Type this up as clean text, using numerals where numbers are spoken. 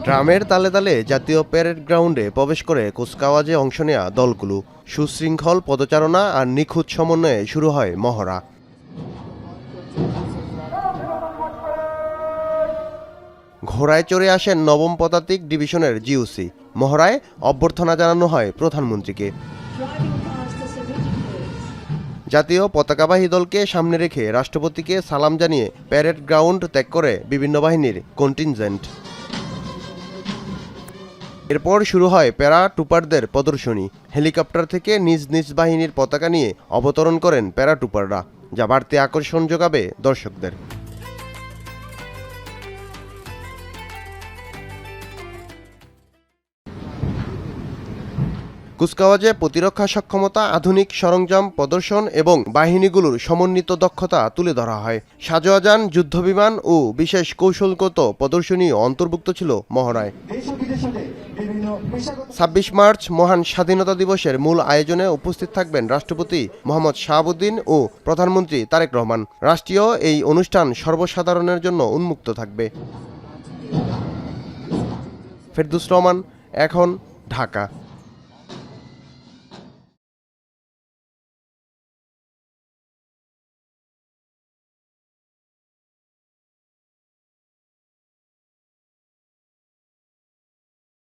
ড্রামের তালে তালে জাতীয় প্যারেড গ্রাউন্ডে প্রবেশ করে কুচকাওয়াজে অংশ নেয়া দলগুলো। সুশৃঙ্খল পদচারণা আর নিখুঁত সমন্বয়ে শুরু হয় মহড়া। ঘোড়ায় চড়ে আসেন নবম পদাতিক ডিভিশনের জিওসি। মহড়ায় অভ্যর্থনা জানানো হয় প্রধানমন্ত্রীকে। জাতীয় পতাকাবাহী দলকে সামনে রেখে রাষ্ট্রপতিকে সালাম জানিয়ে প্যারেড গ্রাউন্ড ত্যাগ করে বিভিন্ন বাহিনীর কন্টিনজেন্ট। এরপর শুরু হয় প্যারা টুপারদের প্রদর্শনী। হেলিকপ্টার থেকে নিজ নিজ বাহিনীর পতাকা নিয়ে অবতরণ করেন প্যারা টুপাররা, যা বাড়তি আকর্ষণ যোগাবে দর্শকদের। কুচকাওয়াজে প্রতিরক্ষা সক্ষমতা, আধুনিক সরঞ্জাম প্রদর্শন এবং বাহিনীগুলোর সমন্বিত দক্ষতা তুলে ধরা হয়। সাজোয়াজান, যুদ্ধবিমান ও বিশেষ কৌশলগত প্রদর্শনী অন্তর্ভুক্ত ছিল মহড়ায়। ২৬ মার্চ মহান স্বাধীনতা দিবসের মূল আয়োজনে উপস্থিত থাকবেন রাষ্ট্রপতি মোহাম্মদ শাহাবুদ্দিন ও প্রধানমন্ত্রী তারেক রহমান। রাষ্ট্রীয় এই অনুষ্ঠান সর্বসাধারণের জন্য উন্মুক্ত থাকবে। ফেরদৌস রহমান, এখন, ঢাকা।